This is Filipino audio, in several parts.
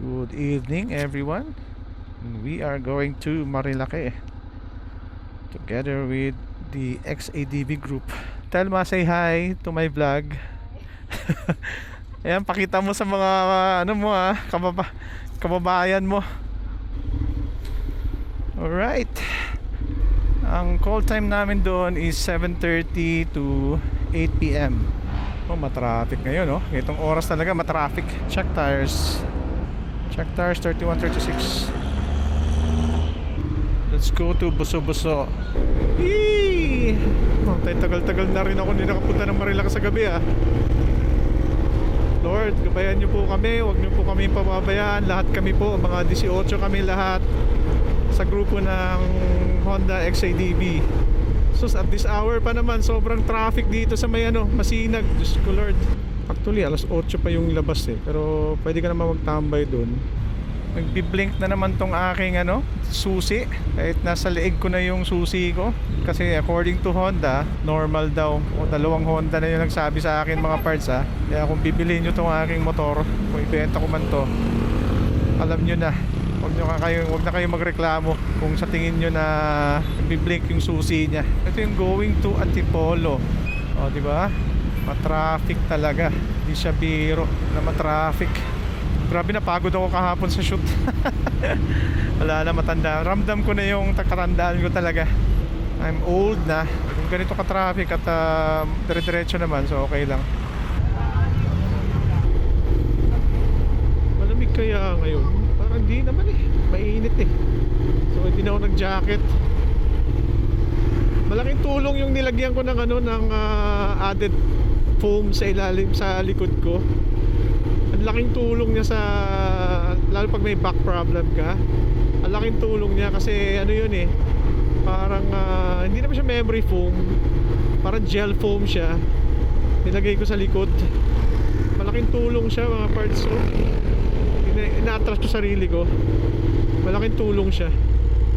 Good evening, everyone. We are going to Marilake together with the XADV group. Telma, say hi to my vlog. Ayan, pakita mo sa mga ano mo kababayan mo. Alright. Ang call time namin doon is 7:30 to 8 p.m. Oh, matraffic ngayon, oh. Itong oras talaga matraffic. Check tires 31-36. Let's go to Buso-Buso. Yee! Oh, tagal-tagal na rin ako hindi nakapunta ng Marilake sa gabi, ah. Lord, gabayan niyo po kami. Huwag niyo po kami pababayaan. Lahat kami po, mga 18 kami lahat sa grupo ng Honda XADV. So at this hour pa naman, sobrang traffic dito sa may Masinag. Diyos ko Lord. Actually, alas 8 pa yung labas eh. Pero pwede ka naman magtambay dun. Nagbi-blink na naman tong aking susi. Kahit nasa leeg ko na yung susi ko. Kasi according to Honda, normal daw. O dalawang Honda na yung nagsabi sa akin mga parts, ha. Kaya kung bibilhin nyo tong aking motor, kung ibenta ko man to, alam nyo na, Huwag na kayo magreklamo kung sa tingin nyo na nagbi-blink yung susi niya. Ito yung going to Antipolo. O, di ba? Matraffic talaga. Hindi siya biro na matraffic. Grabe, napagod ako kahapon sa shoot. Wala na, matanda. Ramdam ko na yung katandaan ko talaga. I'm old na. Kung ganito ka-traffic at dire-diretso naman, so okay lang. Malamig kaya ngayon? Parang hindi naman eh. Mainit eh. So hindi na ako nag-jacket. Malaking tulong yung nilagyan ko ng ng added foam sa ilalim sa likod ko. Ang laking tulong niya sa, lalo pag may back problem ka. Ang laking tulong niya kasi yun eh, parang hindi naman siya memory foam, parang gel foam siya. Nilagay ko sa likod. Malaking tulong siya mga parts. So ina-atras ko sarili ko. Malaking tulong siya.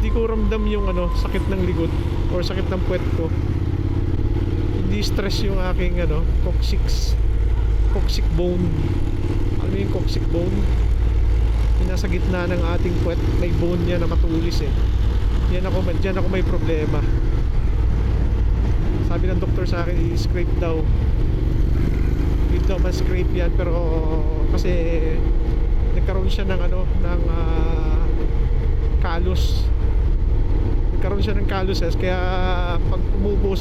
Hindi ko ramdam yung sakit ng likod or sakit ng puwet ko. Hindi stress yung aking coccyx bone. Ano yung coccyx bone? Yung nasa gitna ng ating puwet, may bone niya na matulis eh. Diyan ako may problema. Sabi ng doktor sa akin, i-scrape daw. Hindi daw ma-scrape yan, pero kasi nagkaroon siya ng kalus. Nagkaroon siya ng kaluses, kaya pag umuupo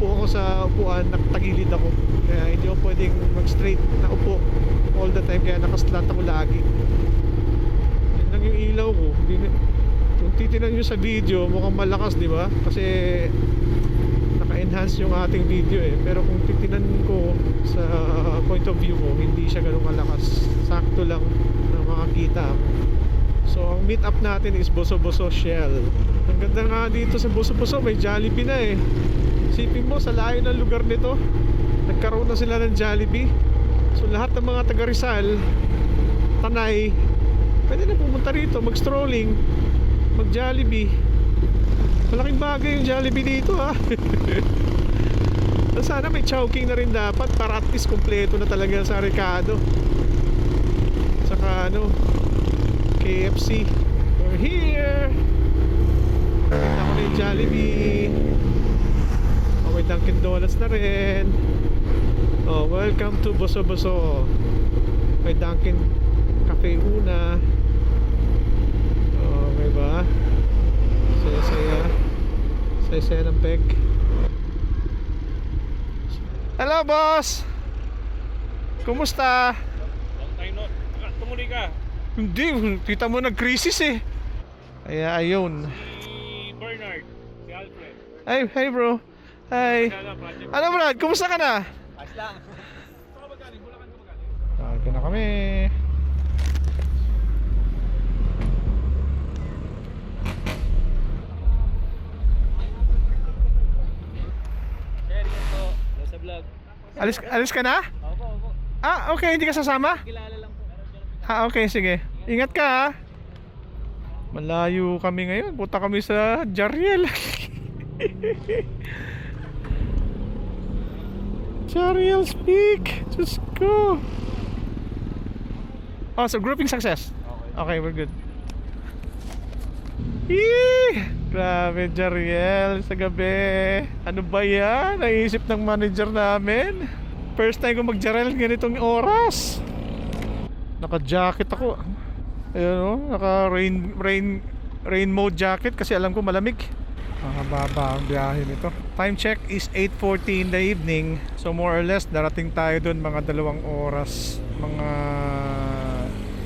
ako sa upuan, nakatagilid ako. Kaya hindi ako pwedeng mag-straight na upo all the time, kaya nakaslant ako lagi. Yan lang yung ilaw ko. Kung titinan nyo sa video, mukhang malakas, di ba? Kasi naka-enhance yung ating video eh. Pero kung titinan ko sa point of view ko, hindi siya ganun malakas. Sakto lang na makakita ako. So ang meet up natin is Buso-Buso Shell. Ang ganda nga dito sa Buso-Buso, may Jollibee na eh. Isipin mo, sa layo ng lugar nito, nagkaroon na sila ng Jollibee. So lahat ng mga taga Rizal, Tanay, pwede na pumunta rito, mag-strolling, mag-Jollibee. Malaking bagay yung Jollibee dito, ha. Sana may Chowking na rin dapat para at least kompleto na talaga sa Ricardo. Saka KFC. We're here. Nakita ko na yung Jollibee. Oh, may Dunkin Donuts na rin. Oh, welcome to Buso-Buso. May Dunkin Cafe Una. Oh, may ba? Saya-saya ng peg. Hello, boss! Kumusta? Long time no. Tumuli ka. Hindi, kita mo nag-crisis eh. Kaya ayun. Si Bernard, si Alfred. Hey bro. Hi. Ano Brad, kumusta ka na? Ayos lang. Saan ka magaling? Bulacan ka magaling? Ito na kami. Share ko sa vlog. Alis ka na? Opo. Ah, okay, hindi ka sasama? Kilala lang po. Ah, okay, sige. Ingat ka, ha. Malayo kami ngayon. Punta kami sa Jariel. Jariel's Peak. Diyos ko. Oh, so grouping success. Okay. Okay, we're good. Yee! Grabe, Jariel, sa gabi. Ano ba yan? Naisip ng manager namin. First time ko mag-Jariel ganitong oras. Naka-jacket ako. Ayun o, naka-rain mode jacket kasi alam ko malamig. Mahaba ang biyahe nito. Time check is 8:40 in the evening. So more or less, darating tayo dun mga 2 oras. Mga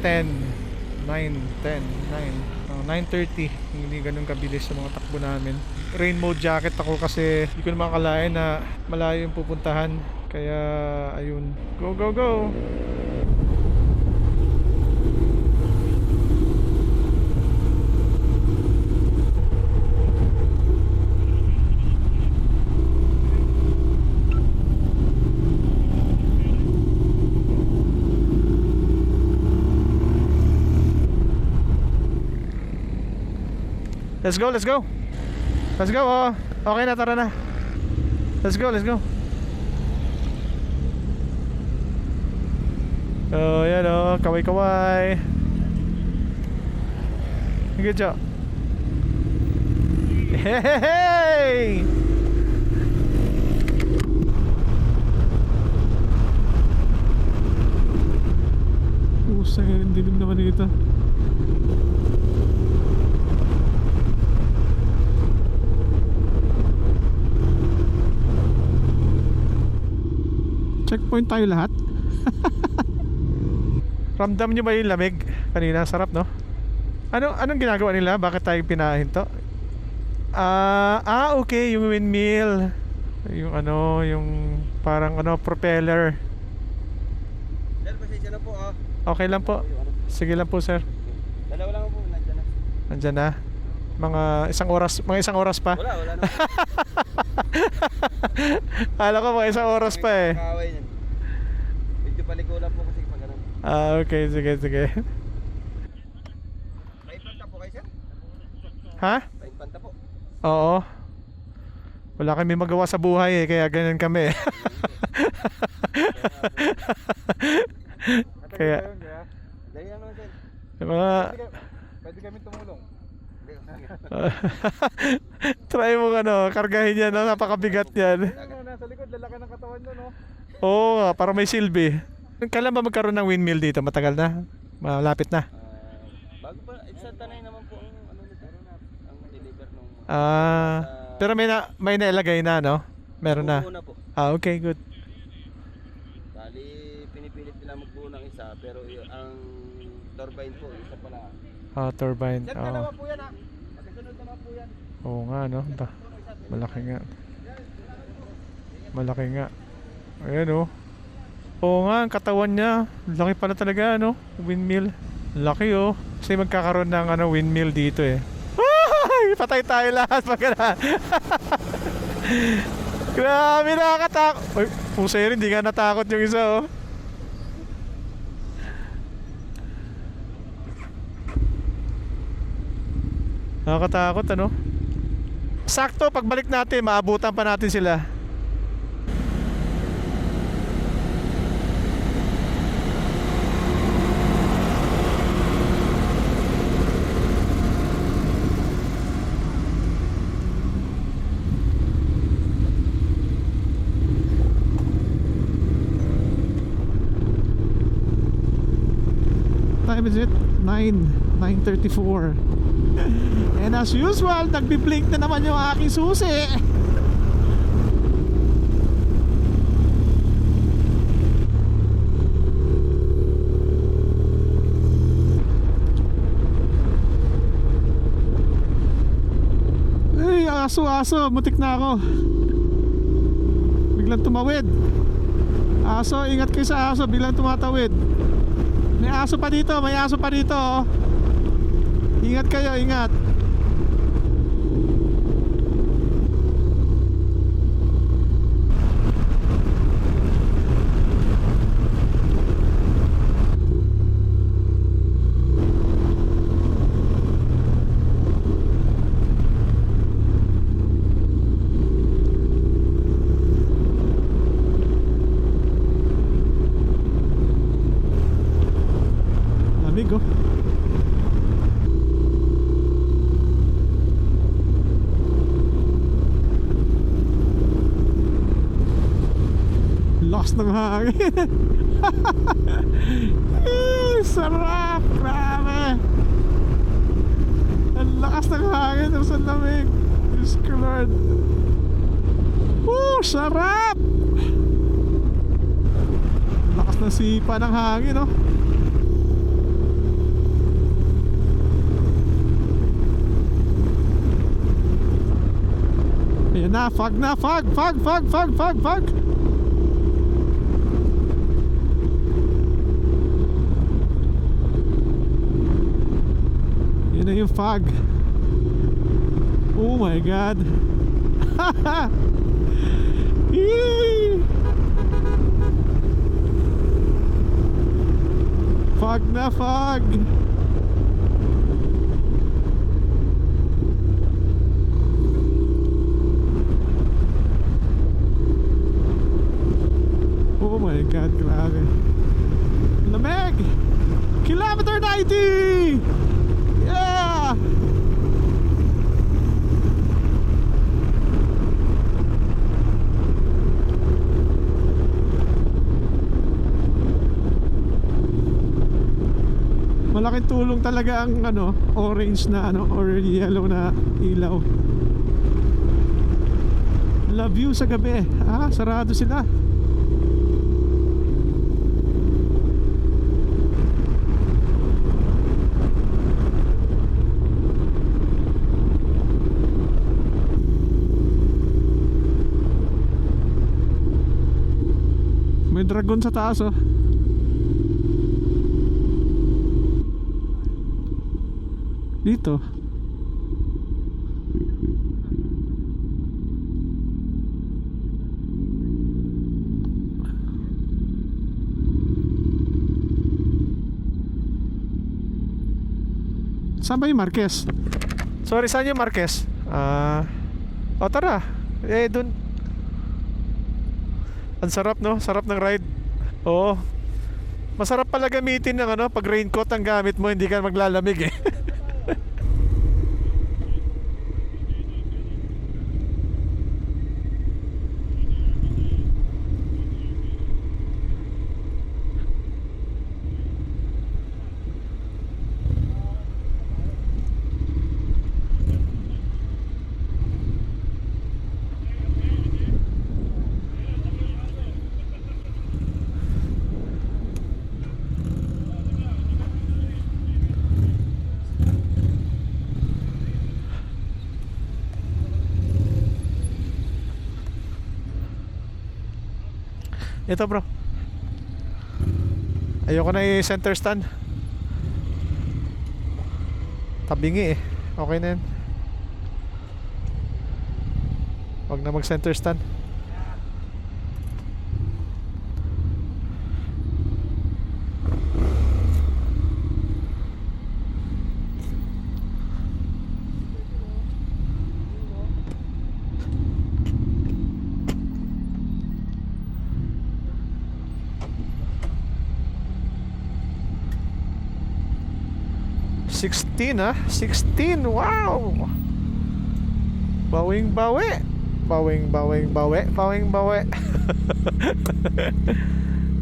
9:30. Hindi ganun kabilis sa mga takbo namin. Rain mode jacket ako kasi hindi ko naman akalain na malayo yung pupuntahan. Kaya ayun. Go, go, go! Let's go, let's go. Let's go, oh. Okay na, tara na. Let's go, let's go. Oh, yan oh, kaway-kaway. Good job. Hey! Usay rin dilim naman dito. Checkpoint tayo lahat. Ramdam nyo ba yung lamig? Kanina, sarap no? Anong ginagawa nila? Bakit tayo pinahinto? Okay, yung windmill. Yung yung parang propeller. Sir, pasensya na po ah. Okay lang po. Sige lang po, sir. Dalawa lang po, nandiyan na. Nandyan na. Mga isang oras pa. Wala na. Alam ko mga isang oras pa eh. Kakaway niyan. Medyo palikulan po kasi pag ganun. Okay, sige. May panta po kayo, sir? Ha? May panta po. Oo. Wala kami magawa sa buhay eh, kaya ganyan kami. Kaya Dali naman, sir. mga Pwede kami tumulong. try mo kargahin yan, no? Napakabigat yan. Nasa likod, lalaki ng katawan nyo, no? Oo nga, para may silbi. Kailan ba magkaroon ng windmill dito? Matagal na? Malapit na? Bago pa, sa tanay naman po ang nito, ang deliver nung Pero may nailagay na, no? Meron na. Una po. Okay, good. Bali, pinipilit nila magbuo ng isa, pero ang turbine po, isa pala. Turbine. Sir, dalawa po yan ha. Magkasunod naman po yan. Oo nga, no? Malaki nga. Malaki nga. Ayan, oh. Oo nga, ang katawan niya. Laki pala talaga, no? Windmill. Laki, oh. Kasi magkakaroon ng windmill dito, eh. Ay! Patay tayo lahat pag Grabe, nakakatakot. Uy, pusa yun, hindi nga natakot yung isa, oh. Nakakatakot, ano? Sakto, pagbalik natin, maabutan pa natin sila. Time is it? 9:34. And as usual, nagbi-blink na naman yung aking susi. Ay, aso, mutik na ako. Biglang tumawid. Aso, ingat kayo sa aso, biglang tumatawid. May aso pa dito, oh. Ingat kayo, ingat. oh. Lakas ng hangin. Sarap! Grabe! Ang lakas ng hangin. Ang salamig. Diyos ko Lord. Sarap! Lakas ng sipa ng hangin, oh. Ayan na, fog na, fog. Yan na yung fog. Oh my God. Yee! Fog na fog. Oh my God, grabe. Lamig! Kilometer 90! Yeah! Malaking tulong talaga ang orange na or yellow na ilaw. Love you sa gabi. Sarado sila. May dragon sa taas, oh. Dito. Saan ba yung Marquez? Sorry, saan yung Marquez? Tara. Dun. Ang sarap, no? Sarap ng ride. Oo. Masarap pala gamitin ng pag raincoat ang gamit mo, hindi ka maglalamig eh. Ito bro. Ayoko na i-center stand. Tabingi eh. Okay na yan. Huwag na mag-center stand. $16 $16, wow! Bawing-bawi.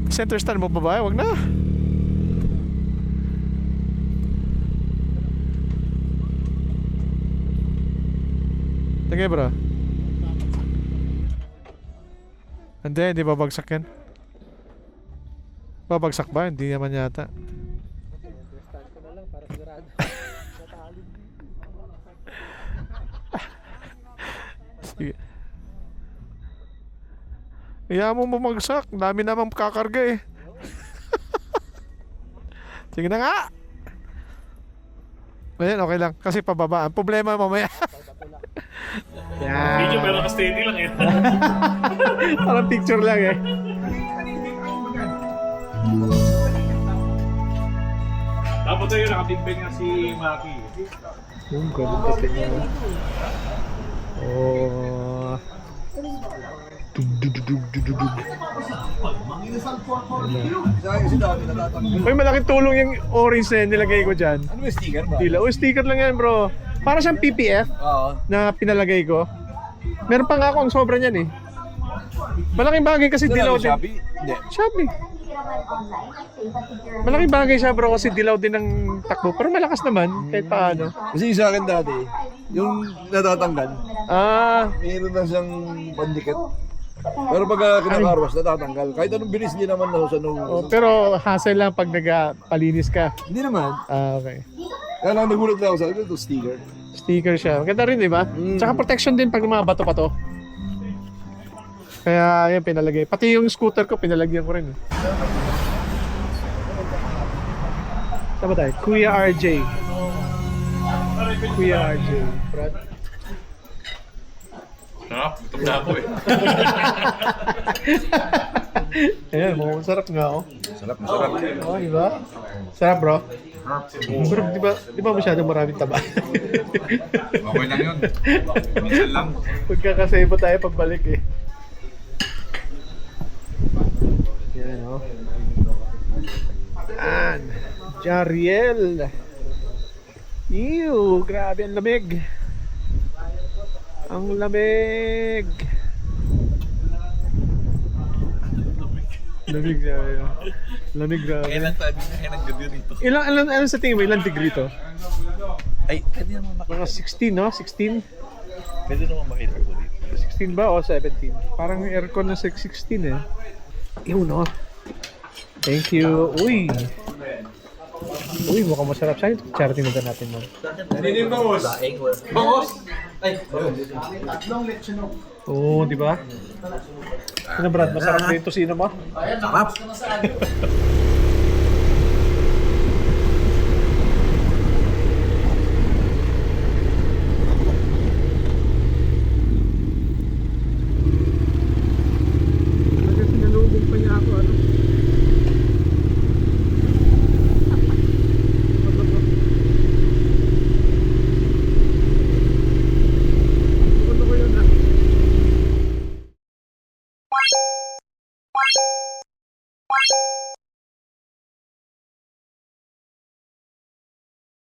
Center stand mo pa ba? Wag na. Sige bro. Hindi babagsak yan. Babagsak ba? Hindi naman yata. Sige. Kaya mo bumagsak. Dami naman kakarga eh. Sige na nga. Ayan, okay lang. Kasi pababa. Ang problema mamaya. Yan. Video pero ka-steady lang eh. Parang picture lang eh. Tapos yun, nakatimbeng nga si Maki. Yung ganun kasi niya. Oh. Dug. May malaking tulong yung orange na yan, nilagay ko dyan. Ano ba sticker ba? Dila. Oh, sticker lang yan bro. Para siyang PPF Oo. na pinalagay ko. Meron pa nga ako ang sobra niyan eh. Malaking bagay kasi dilaw din. Shopee? Hindi. Shopee. Malaking bagay siya bro kasi dilaw din ng takbo. Pero malakas naman kahit paano. Kasi sa akin dati, yung natatanggal, Ah, mayroon na siyang pandikit. Pero pag kinakarwas, natatanggal. Kahit anong bilis, hindi naman na sa nung... oh, pero hassle lang pag nagpalinis ka. Hindi naman. Ah, okay. Kaya lang nagulat lang ako sa ito, sticker. Sticker siya. Maganda rin, di ba? Tsaka protection din pag mga bato pa to. Kaya yan, pinalagay. Pati yung scooter ko, pinalagyan ko rin. Saan ba tayo? Kuya RJ. Kuya RJ. Brad? Gutom na ako eh. Ayan, mukhang sarap nga ako. Sarap, masarap. Oh, di ba? Sarap, bro. Pero di ba masyadong maraming taba? Okay lang yun. Minsan lang. Magkakasebo tayo pagbalik eh. Yan, oh. Yan. Jariel. Ew, grabe ang lamig. Ang lamig. Lamig grabe. Lamig grabe. Kailan tayo ng gabi rito? Ilan sa tingin mo? Ilang degree to? Ay, pwede naman Mga 16, no? 16? Pwede naman makita ko dito. 16 ba o 17? Parang aircon na 16 eh. Ew, no? Thank you. Uy! Uy, mukhang masarap. Saan yung charity na natin mo? Oo, di ba? Ano Brad, masarap na yung tosino mo? Sarap!